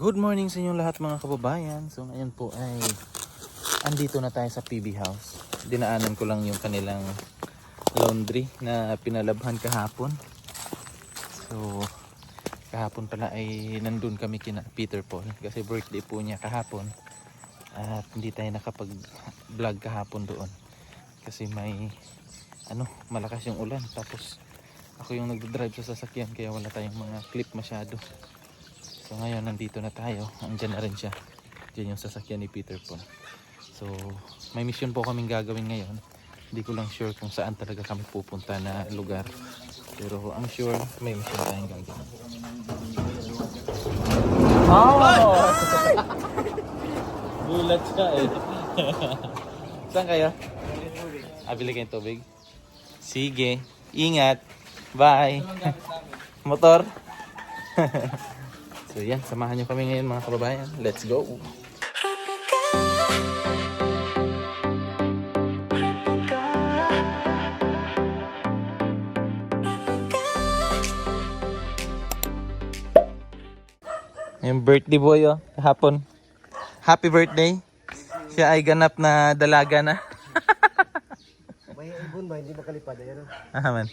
Good morning sa inyong lahat mga kababayan. So ngayon po ay andito na tayo sa PB House. Dinaanan ko lang yung kanilang laundry na pinalabhan kahapon. So kahapon pala ay nandun kami kina Peter Paul kasi birthday po niya kahapon. At hindi tayo nakapag-vlog kahapon doon. Kasi may malakas yung ulan. Tapos ako yung nagdadrive sa sasakyan kaya wala tayong mga clip masyado. So ngayon nandito na tayo. Andyan na rin siya. Diyan yung sasakyan ni Peter Paul. So may mission po kaming gagawin ngayon. Hindi ko lang sure kung saan talaga kami pupunta na lugar. Pero I'm sure may mission tayong gagawin. Oh! Gulat siya eh. Saan kayo? Bili kayong tubig? Sige. Ingat. Bye. Motor. So yan, samahan nyo kami ngayon mga kababayan. Let's go! Yung birthday boy kahapon. Happy birthday! Siya ay ganap na dalaga na. May ibon ba? Hindi makalipad. Ayan o. Man.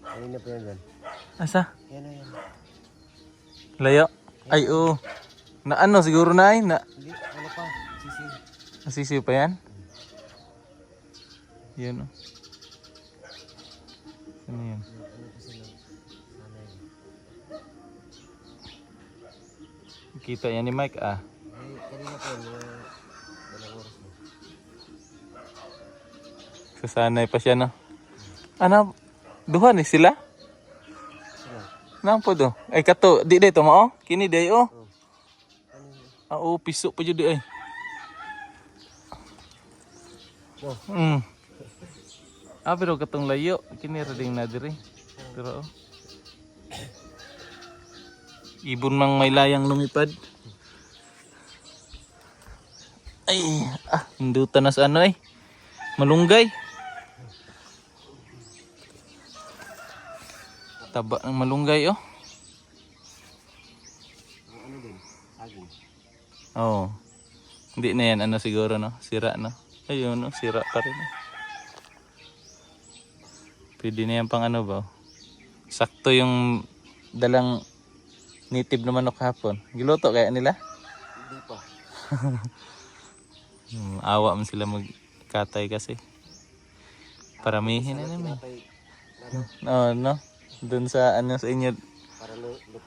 Ayun na po yan dyan. Asa? Yan o yan. Layo? Ay oo. Na ano siguro na ay? Hindi, ano pa? Sisi. Nasisiw pa yan? Yun o. Ano yun? Kita yan ni Mike Ay, kanina po yun. Dalang oras mo. Sasanay pa siya no? Ano? Duha ni sila? Sila. Nang po do? Ay kato, di day to mo Kini day Oh. Oo, piso pa jud ay. Oh. Pero katong layo, kini ra ding na diri. Pero ibon mang may layang lumipad. Ay, hindutan na sa ano eh. Malunggay. Taba ng malunggay oh. Ano din? Aging. Oo. Hindi na yan siguro no, sira no. Ayun no, sira pa rin. Pwede na yan pang ba? Sakto yung dalang native na manok hapon. Giluto kaya nila? Hindi pa. Awa man sila magkatay kasi. Paramihin na naman. No, no. Doon sa sa inyo Para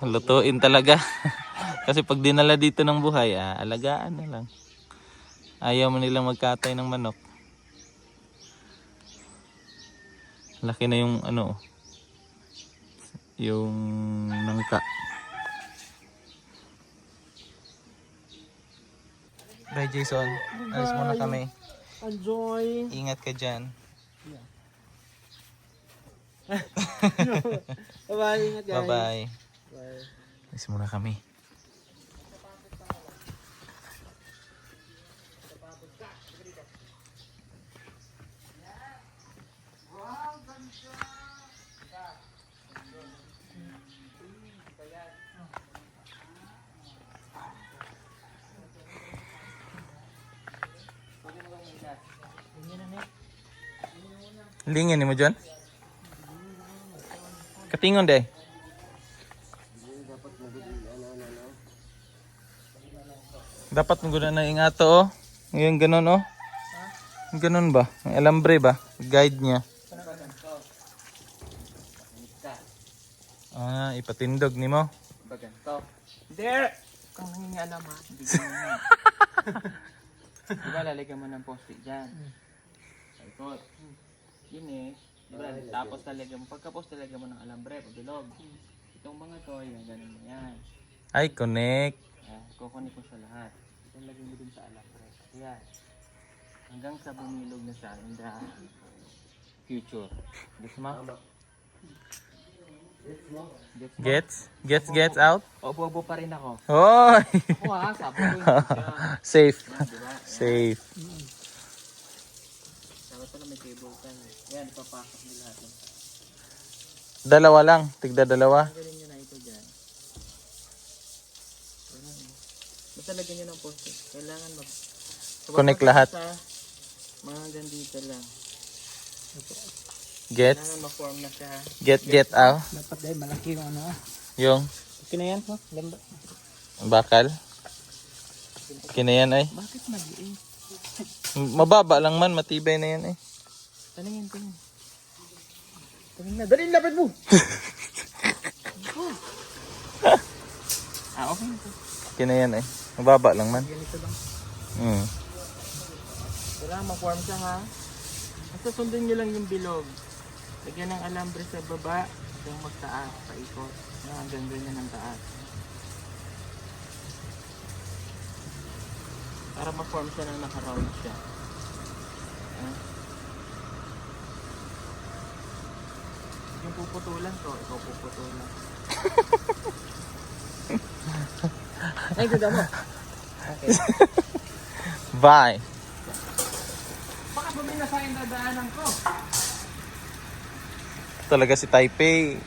lutuin talaga. Kasi pag dinala dito ng buhay, alagaan na lang. Ayaw mo nilang magkatay ng manok. Laki na yung yung nangka. Bye Jason. Alis muna kami. enjoy. Ingat ka dyan. Bye-bye. Ingat guys. Bye-bye. Bye. Alis muna kami. Lingin ni mo dyan? Katingon de. Dapat mo guna na ingato oh. Ngayon ganun oh. Ganun ba? May alambre ba? Guide niya. Ipatindog ni mo. Baganto. There! Kung nangingialam ha, hindi ko naman. Diba lalagyan mo ng post-it dyan? Saikot. Yun eh. Diba? Tapos lalagyan mo. Pagka-post lalagyan mo ng alambre, pabilog. Itong mga to, yan, ganun mo yan. Ay, connect. Kukunin ko sa lahat. Itong lagyan mo dun sa alambre. Ayan. Hanggang sa bumilog na siya in the future. Gets mo? Gets out. Obo pa rin ako. Hoy! Ako sabi ko yun siya. Safe. Yan, diba? Safe. Dapat pala may cable fan. Yan, ipapasok nila lahat. Dalawa lang. Tigda dalawa. Galing nyo na ito dyan. Basta lagyan nyo ng poste. Kailangan mag... Connect lahat. Mga gandito lang. Get. Kailangan ma-form na siya. Get out. Dapat dahil malaki yung ano. Yung Okay na yan, no? Ganda. bakal. Okay na yan ay. Bakit maliit? Mababa lang man, matibay na yan eh. Talingin. Talingin na. Dali, lapit mo! Okay na to. Okay na yan eh. Mababa lang man. Ganito lang. Kailangan ma-form siya ha. Basta sundin nyo lang yung bilog. Lagyan ng alambre sa baba. Hanggang magtaas. Paikot. Hanggang ganyan ang taas. Para ma-form siya ng naka-round siya. Yung puputulan ko, ikaw puputulan. Ay, ganda mo. Okay. Bye. Baka bumila sa yung dadaanan ko. Talaga si Taipei.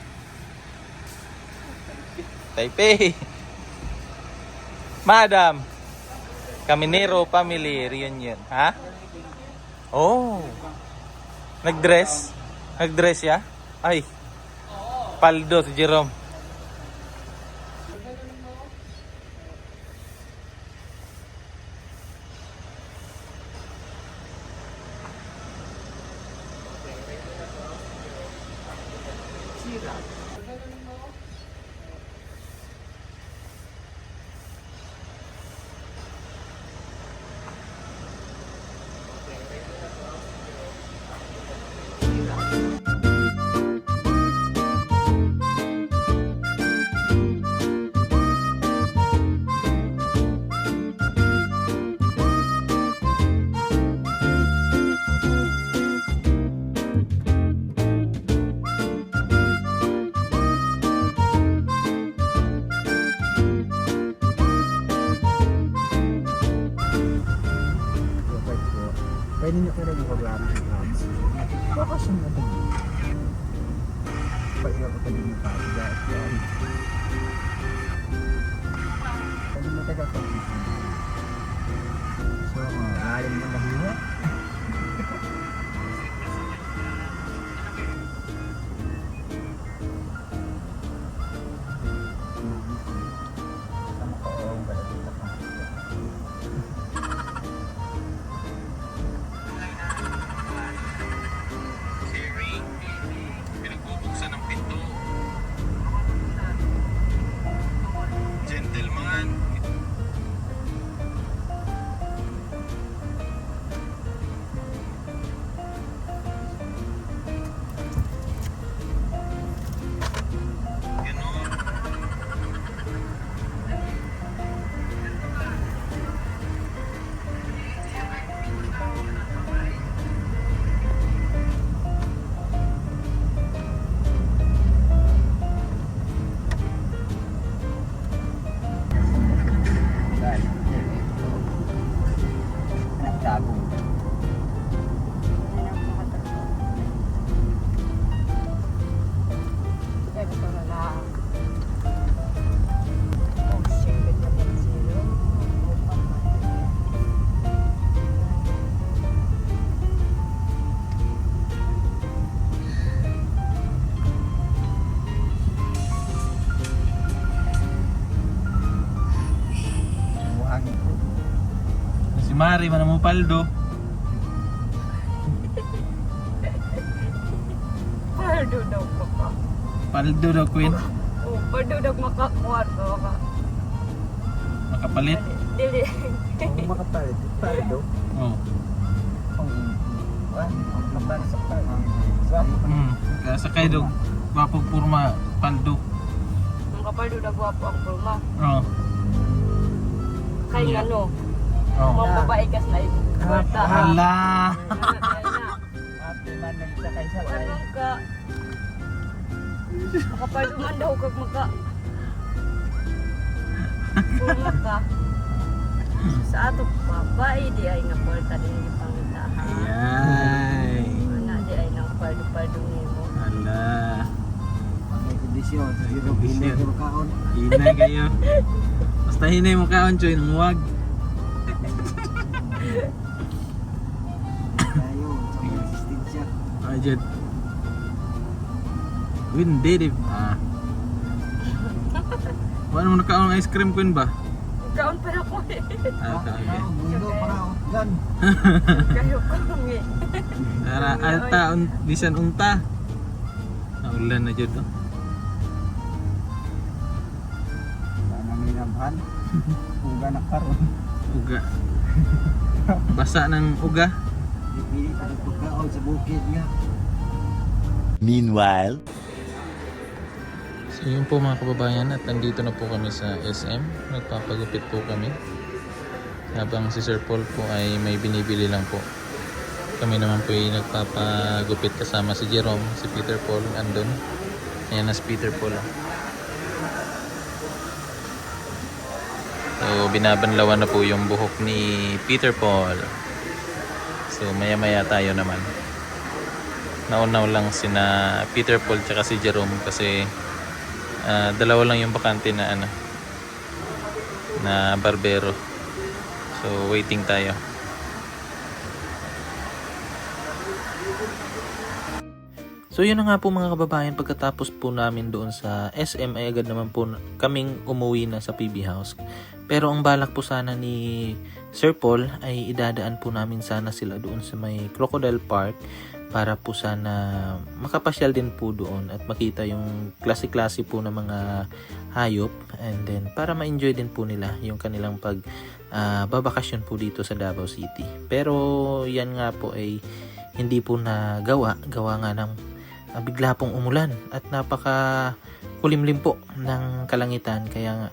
Taipei. Madam. Caminero Family Reunion. Ha? Oh. Nag-dress? Nag-dress ya? Ay. Paldo si Jerome. Sira. Pwede nyo kaya yung program sa class. Bakasyon na ito. Pwede ako pwede nyo pa. Pwede mo taga sa so, lalim mo na hiwa. Pinagbubuksan ng pinto. Gentleman. Ganon. Nagtabong. Si Mari, mana mo paldo? Paldo daw ko pa. Paldo daw, Queen. Oh, paldo daw makakuha ko ka. Makapalit. Dili. Kung makapalit, paldo. Oh. Ang kapalit sa paldo. Swap. Kaya sakay daw, wapog purma, paldo. Ang kapaldo daw gwapo ang pulma. Oh. Kay Yeah. ano, Oh. mga babae kas na ibubuta. Hala. Happy man nagsakay sa kay. Anong ka? Makapaldo man daw kag maka. Pulma ka. Sa ato babae di ay nga porta din yung pangindahan. Ay. Ana di ay nang paldo-paldo nimo. Hala. May Tradisyon, sa hirap hindi ka makaon. Hinay kayo. Basta hinay mo kaon, Choy, nang huwag. Tayo, sa mga resistensya. Ajud. Hindi, di ba? Wala mo nakaon ng ice cream queen ba? Kaon pa na ko eh. Okay. Mundo para utgan. Kayo kong eh. Para alta, bisan unta. Naulan na dyan, oh. Tanang ninamhan. Uga na karon. Uga. Basa ng uga. Dipili ka ng pagkaon sa bukid nga. Meanwhile, So yun po mga kababayan, at nandito na po kami sa SM. Nagpapagupit po kami. Habang si Sir Paul po ay may binibili lang po. Kami naman po ay nagpapagupit kasama si Jerome, si Peter Paul, andun. Ayan na si Peter Paul. So binabanlawan na po yung buhok ni Peter Paul. So maya maya tayo naman. Naunaw lang sina Peter Paul tsaka si Jerome kasi dalawa lang yung bakante na na barbero. So waiting tayo. So yun na nga po mga kababayan, pagkatapos po namin doon sa SM ay agad naman po kaming umuwi na sa PB House. Pero ang balak po sana ni Sir Paul ay idadaan po namin sana sila doon sa may Crocodile Park para po sana makapasyal din po doon at makita yung klase-klase po ng mga hayop, and then para ma-enjoy din po nila yung kanilang babakasyon po dito sa Davao City. Pero yan nga po ay hindi po gawa nga ng bigla pong umulan at napaka kulimlim po ng kalangitan, kaya nga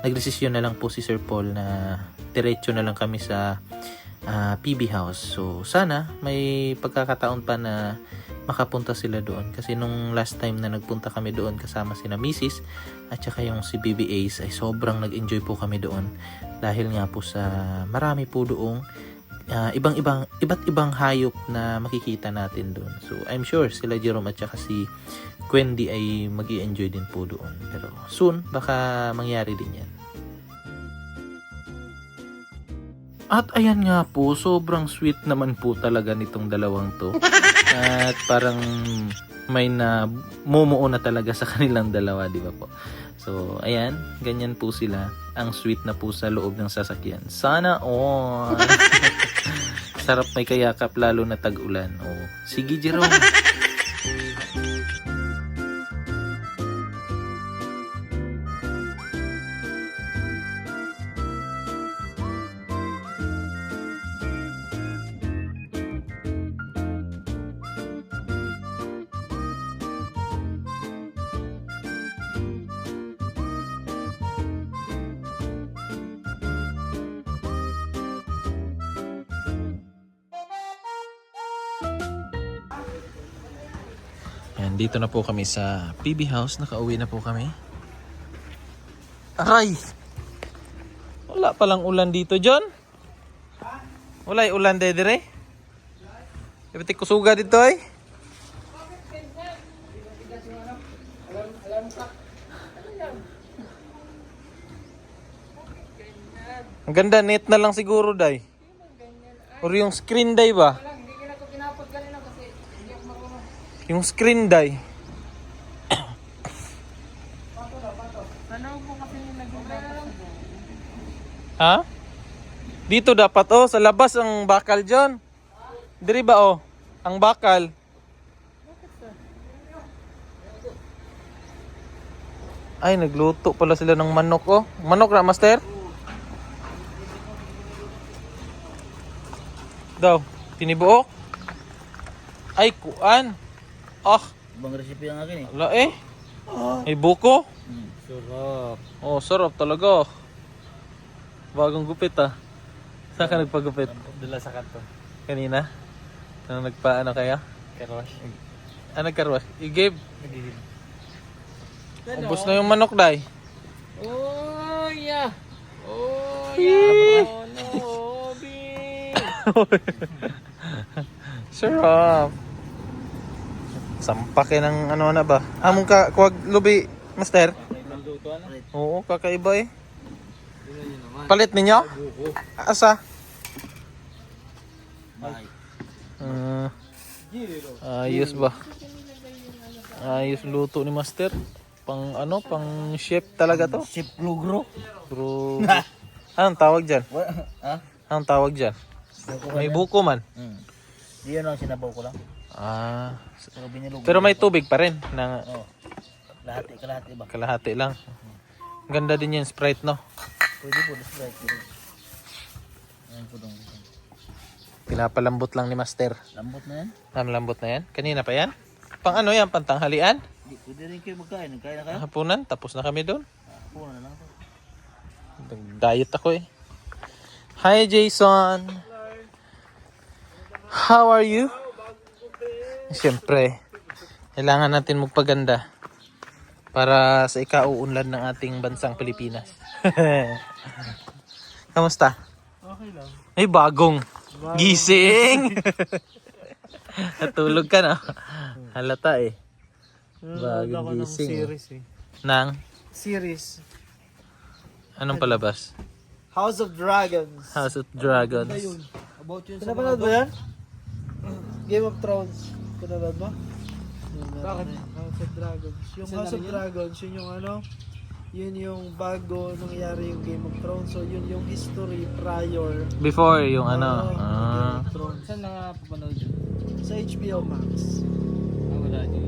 nagdesisyon na lang po si Sir Paul na diretso na lang kami sa PB House. So sana may pagkakataon pa na makapunta sila doon, kasi nung last time na nagpunta kami doon kasama sina Mrs. at saka yung si Baby Ace ay sobrang nag-enjoy po kami doon dahil nga po sa marami po doong iba't ibang hayop na makikita natin doon. So I'm sure sila Jerome at saka si Quendi ay mag-i-enjoy din po doon, pero soon baka mangyari din yan. At ayan nga po, sobrang sweet naman po talaga nitong dalawang to. At parang may na mumuo na talaga sa kanilang dalawa, di ba po? So, ayan, ganyan po sila. Ang sweet na po sa loob ng sasakyan. Sana all! Sarap may kayakap lalo na tag-ulan. Oh, sige Jerome! Ayan, dito na po kami sa PB House. Nakauwi na po kami. Aray! Wala palang ulan dito, John. Wala yung ulan dire. Ibatik kusuga dito ay. Ang ganda, net na lang siguro, day. Or yung screen, day ba? Yung screen, day. Ha? Dito dapat, oh, sa labas ang bakal dyan. Diri ba, oh, ang bakal. Ay, nagluto pala sila ng manok, oh. Manok na, master? Daw, tinibuok? Ay, kuan. Ah, Ibang recipe ang akin eh. wala eh. Ay, buko. Sarap. Oh, sarap talaga. Bagong gupit ah. Saan ka nagpagupit? Dala sa kanto. Kanina? Nang nagpaano kaya? Carwash. Nagkarwas? I-give. Nagigil. Ubus na yung manok, day. Oh, yeah. Oh, yeah. Oh, no, Sarap. Sampake ng ano na ba? Among ka, kuwag lubi. Master? Oo, kakaiba eh. Palit ninyo? Asa? Ayos ba? Ayos luto ni Master. Pang ano, pang chef talaga to. Chip Lugro. Bro. Anong tawag dyan? Ha? Anong tawag dyan? May buko man. Di yan ang sinabaw ko lang. Ah. Pero binilog. Pero may tubig pa rin. Na Kalahati ba? kalahati lang. Ganda din yung Sprite, no? Pwede po, that's right. Ayun po dong. Pinapalambot lang ni Master. Lambot na yan. Lambot na yan. Kanina pa yan? Pang ano yan? Pantanghalian? Di, pwede rin kayo magkain. Nagkain na kayo? Hapunan? Tapos na kami doon. Puna na lang ako. Diet ako eh. Hi Jason. How are you? Siyempre, kailangan natin magpaganda para sa ikauunlad ng ating bansang Pilipinas. Kamusta? Okay lang. Ay, bagong gising. Natulog ka na. Halata eh. Bagong gising. Series eh. Nang, Series. anong palabas? House of Dragons. House of Dragons. About yun sa pinapanood mo yan? Game of Thrones. Pinapanood mo? Bakit? House of Dragons. Yung House of Dragons, yun yung ano? Yun yung bago nangyari yung Game of Thrones. So yun yung history prior. Before yung ano. Game of Thrones. Saan nakapapanood yun? Sa HBO Max. Wala din.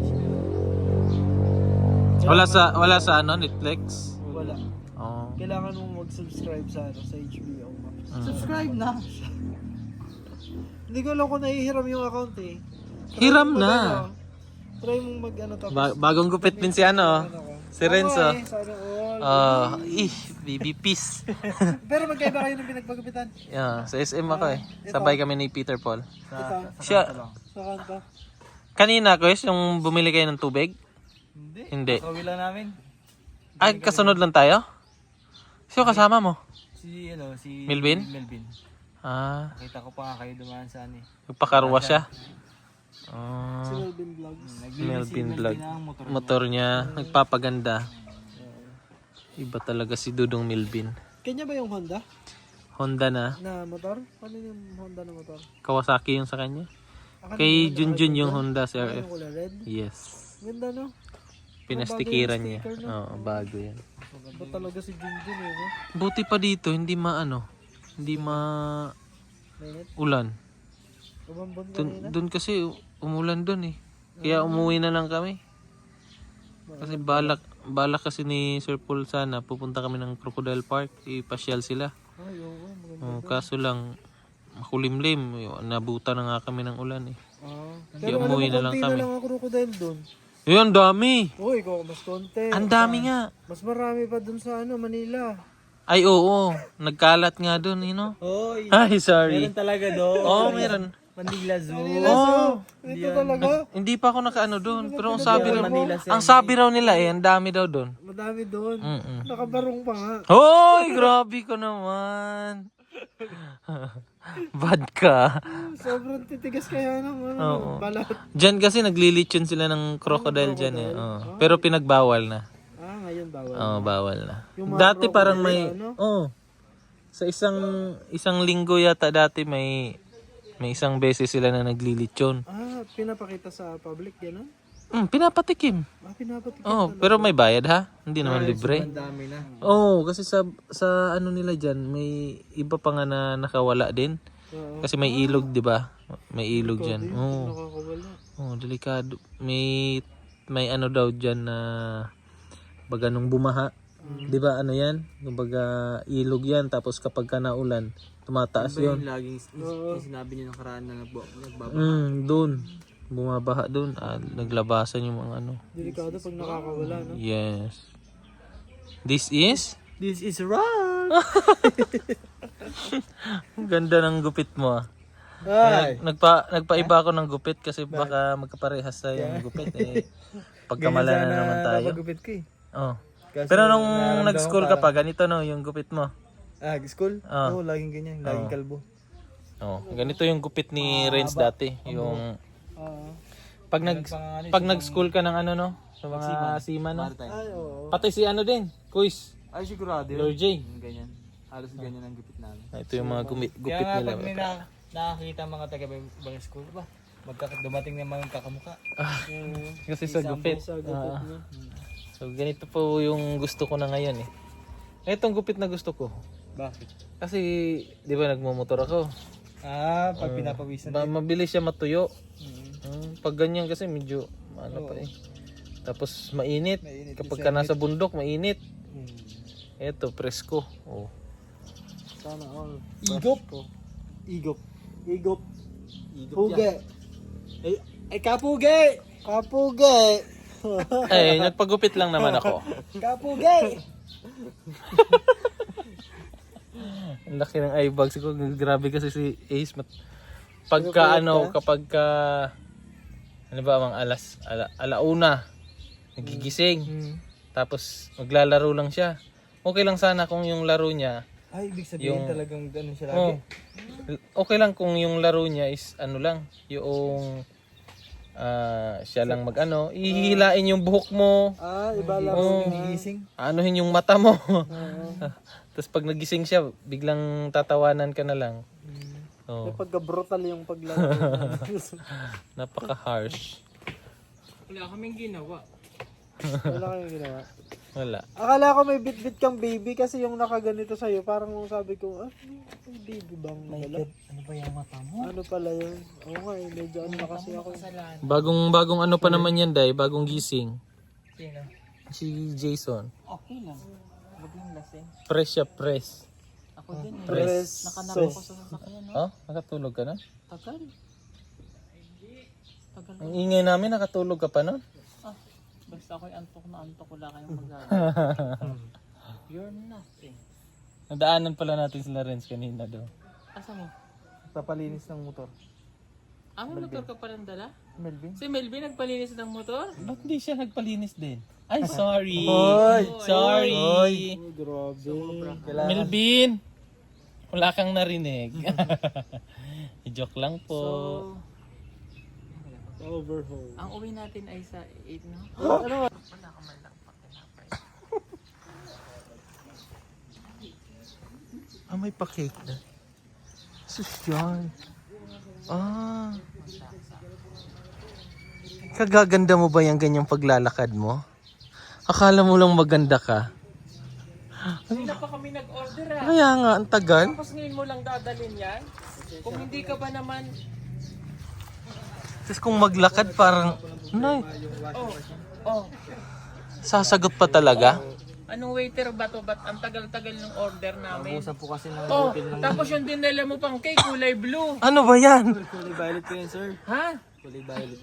Wala sa ano, Netflix? Wala. Oh. Kailangan mong mag-subscribe sa ano, sa HBO Max. Subscribe na. Hindi ko alam kung nahihiram yung account eh. Hiram mong na. mag-ano, try mong mag-ano tapos. Bagong gupit din si ano. Si Renzo. Ako eh, sana all. Baby peace. Pero magkaiba kayo ng pinagpagupitan. Yeah, sa SM ako eh. Sabay kami ni Peter Paul. Ito, Siya, sa kanta. kanina Chris, yung bumili kayo ng tubig? Hindi. Kawin lang namin. Ay, kasunod lang tayo? Sino kasama mo? Si Melvin? Melvin. Ah, Nakita ko pa nga kayo dumaan sa ano eh. nagpakarwa siya. Si Ah, Melvin Vlogs. Melvin vlog. Motor niya, nagpapaganda. Iba talaga si Dudong Melvin. Kanya ba yung Honda Honda na. na motor? Ano yung Honda na motor? Kawasaki yung sa kanya. Akala Kay ko Junjun yung Honda Ano CRF. yung kulay red? Yes. Ganda no? Pinastikiran Bago yung niya. sticker, no? Oo, bago yan. Ba talaga si Junjun eh no? Buti pa dito, hindi hindi Mainit? ulan. Umambon kanina? Doon kasi umulan doon eh. Kaya umuwi na lang kami. Kasi balak kasi ni Sir Paul sana pupunta kami ng Crocodile Park, ipasyal sila. Ay oo, maganda. Kaso lang makulimlim, nabuta na nga kami ng ulan eh. Pero alam mo, umuwi na lang konti kami. na lang ang crocodile doon. Yun, dami. Uy, ikaw mas konti. Ang dami nga. Mas marami pa doon sa ano, Manila. Ay oo, nagkalat nga doon, Oy, Ay, sorry. talaga doon. Oo, meron. Manila Zoo. Oo. Ito talaga. Hindi pa ako nakaano doon, pero ang sabi raw, Manila, ang sabi raw nila ang dami daw doon. Madami doon. Mm-mm. Nakabarong pa nga. Hoy, grabe ko naman. Bad ka. Sobrang titigas kaya ng ano, Oo. balat. Diyan kasi naglilitsyon sila ng crocodile dyan eh. Oo. Pero pinagbawal na. Ngayon bawal. Oo, bawal na. Yung mga Dati parang crocodile, may, ano? sa isang linggo yata dati may isang beses sila na naglilitsyon. Pinapakita sa public, gano'n? Pinapatikim. Pinapatikim. Oh, pero may bayad ha. Hindi naman libre. Ang dami na. Oh, kasi sa ano nila diyan, may iba pa nga na nakawala din. Oo. Kasi may ilog, 'di ba? May ilog diyan. Oh. Nakakawala. Oh, delikado. May ano daw diyan na baga nung bumaha. 'Di ba ano 'yan? Kumbaga ilog 'yan tapos kapag ka naulan, tumataas 'yon. Laging sinabi niyo ng karaan na nagbaba. Doon. Bumabaha doon. Naglabasan yung mga ano. Delikado pag nakakawala, no? Yes. This is? This is wrong. Ang ganda ng gupit mo ah. Ay! Nagpaiba ako ng gupit kasi baka magkaparehas tayo yung gupit eh. Pagkamala na naman tayo. Napagupit ko eh. Oh. Kasi Pero nung nararamdaman nag-school ka pa, ganito no, yung gupit mo. School? Ah. Oo, laging ganyan. Laging kalbo. Oh, ganito yung gupit ni Renz dati. Yung Pag nag-school ka ng ano no, sa mga seaman no. Ay, oo. Pati si ano din, Kuis, Ay, sigurado yun. Lord J. Ganyan. Halos ganyan ang gupit namin. Ito yung mga gupit Kaya nga nila. pag may nakakita mga taga-ibang school ba, dumating na mga kakamukha. Kasi sa gupit. Sa gupit Ah, niya. so ganito po yung gusto ko na ngayon eh. Itong gupit na gusto ko. Bakit? Kasi, di ba nagmumotor ako. Pag pinapawisan. Mabilis siya matuyo. Pag ganyan kasi medyo, ano pa eh. Tapos mainit. Kapag ka nasa bundok, mainit. Eto, presko. Oh. Sana all. Igop. Igop. Igop. Igop Puge. Ay, kapuge! Kapuge. Eh, nagpagupit lang naman ako. Kapuge! Ang laki ng eye bags ko. Grabe kasi si Ace. Pagka ano, kapag ka, ano ba, mga alauna, nagigising. Tapos maglalaro lang siya. Okay lang sana kung yung laro niya, Ay, ibig sabihin Yung- talagang ganun siya lagi. oh, okay lang kung yung laro niya is ano lang, yung siya lang mag-ano, ihihilain yung buhok mo, Iba lang. oh, Gigising. anuhin yung mata mo. Tapos pag nagising siya, biglang tatawanan ka na lang. Oh, Pagka-brutal yung paglaro. napaka-harsh. Wala kaming ginawa. Wala kayong ginawa. Wala. Akala ko may bit-bit kang baby kasi yung nakaganito sa'yo. Parang sabi ko, may baby bang wala? Ano ba yung mata mo? Ano pala yun? Oo nga eh, medyo ano na kasi ako. Bagong ano pa naman yan, Day, bagong gising. Sino? Si Jason. Okay lang. Huwag yung lasing. Press siya, press. Ako din eh. Press. Nakanap ako sa sasakyan. No? Oh, nakatulog ka na? Tagal. Tagal. Ang ingay namin, nakatulog ka pa nun? Basta ako'y antok na antok. Wala kayong magagawa. You're nothing. Nadaanan pala natin sila Renz kanina daw. Asa mo? Papalinis ng motor. May motor ka palang dala? Melvin? Si Melvin nagpalinis ng motor? Ba't di siya nagpalinis din? Ay, sorry! Sorry! Grabe. Melvin! Wala kang narinig. Joke lang po. Overhaul. Ang uwi natin ay sa 8, no? Ano? Wala ka man lang pakinapay. May pa-cake na. Sus yan. Kagaganda mo ba yung ganyang paglalakad mo? Akala mo lang maganda ka? Hindi na pa kami nag-order ah. Kaya nga, ang tagal. Tapos ngayon mo lang dadalhin yan? Kung hindi ka ba naman... Tapos kung maglakad parang, nay, Oh, sasagot pa talaga? anong waiter ba to? Ba't ang tagal-tagal ng order namin? Usa po kasi ng Oh, tapos yung dinala mo pang cake, kulay blue. Ano ba yan? kulay violet ko yan, sir. Ha? Kulay violet.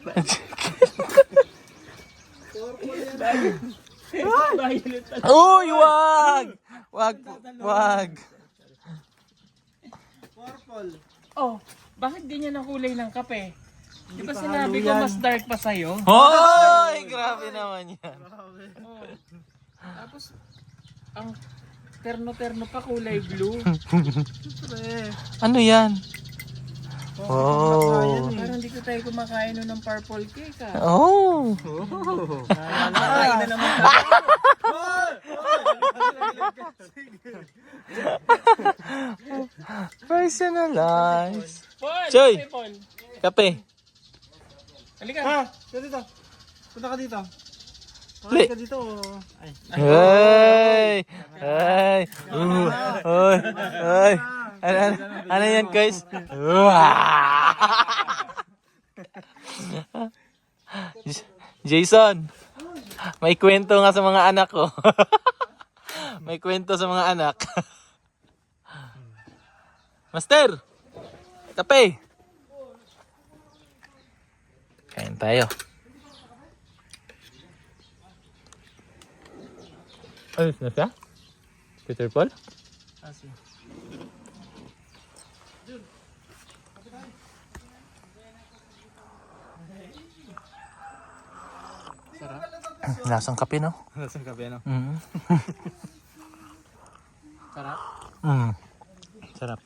Violet. Uy, wag! Wag, wag. Purple. Oh, bakit ganyan ang kulay ng kape? Di ba sinabi ko mas dark pa sa'yo? Hoy, grabe naman yan. Oh. Tapos, ang terno-terno pa kulay blue. Ano yan? Oh. Parang hindi ko tayo kumakain nun ng purple cake ah. Oh. Nakain na naman tayo. Personalized. Paul! Choy! Hey, Paul. Kape. Halika. Dito. Punta ka dito. Li. Punta ka dito. Ay. Hey! Hey! Hoy! Hoy! Ano yan, guys? Jason! May kwento nga sa mga anak ko. May kwento sa mga anak. Master! Kape! Kain tayo. Ayos na siya? Peter Paul? Lasang kape, no? Lasang kape, no? Mm. Sarap. Sarap.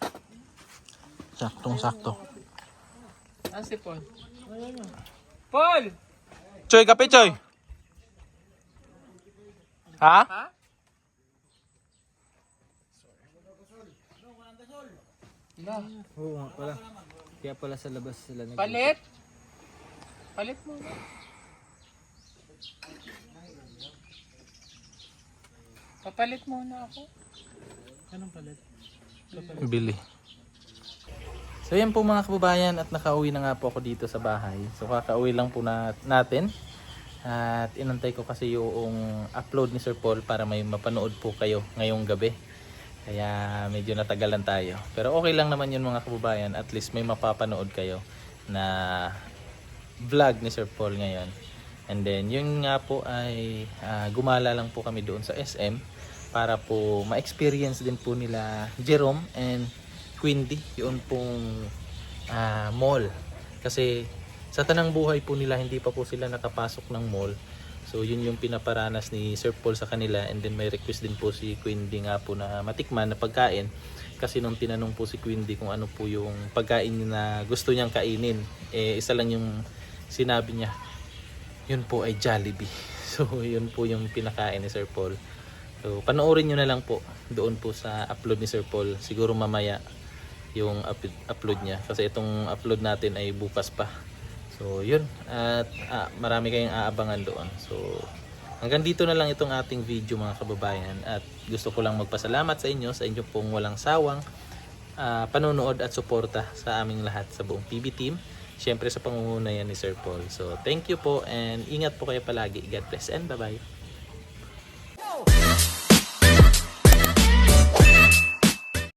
Saktong sakto. Ah, si Paul. Paul! Choy, kape, Choy! Ha? Ha? Oo nga pala. Kaya pala sa labas sila nag- Palit? Palit mo na. Papalit muna ako. Anong palit? Bili. So yan po mga kababayan at nakauwi na nga po ako dito sa bahay. So kakauwi lang po natin. At inantay ko kasi yung upload ni Sir Paul para may mapanood po kayo ngayong gabi. Kaya medyo natagalan tayo. Pero okay lang naman yun mga kababayan. At least may mapapanood kayo na vlog ni Sir Paul ngayon. And then yun nga po ay gumala lang po kami doon sa SM para po ma-experience din po nila Jerome and Quindy yun pong mall. Kasi sa tanang buhay po nila hindi pa po sila nakapasok ng mall. So yun yung pinaparanas ni Sir Paul sa kanila, and then may request din po si Quindy nga po na matikman na pagkain. Kasi nung tinanong po si Quindy kung ano po yung pagkain na gusto niyang kainin, isa lang yung sinabi niya, yun po ay Jollibee. So yun po yung pinakain ni Sir Paul. So panoorin nyo na lang po doon po sa upload ni Sir Paul. Siguro mamaya yung upload niya, kasi itong upload natin ay bukas pa. So yun, at marami kayong aabangan doon. So hanggang dito na lang itong ating video mga kababayan, at gusto ko lang magpasalamat sa inyo pong walang sawang panonood at suporta sa aming lahat sa buong PB team, syempre sa pangunguna yan ni Sir Paul. So thank you po, and ingat po kayo palagi. God bless and bye bye.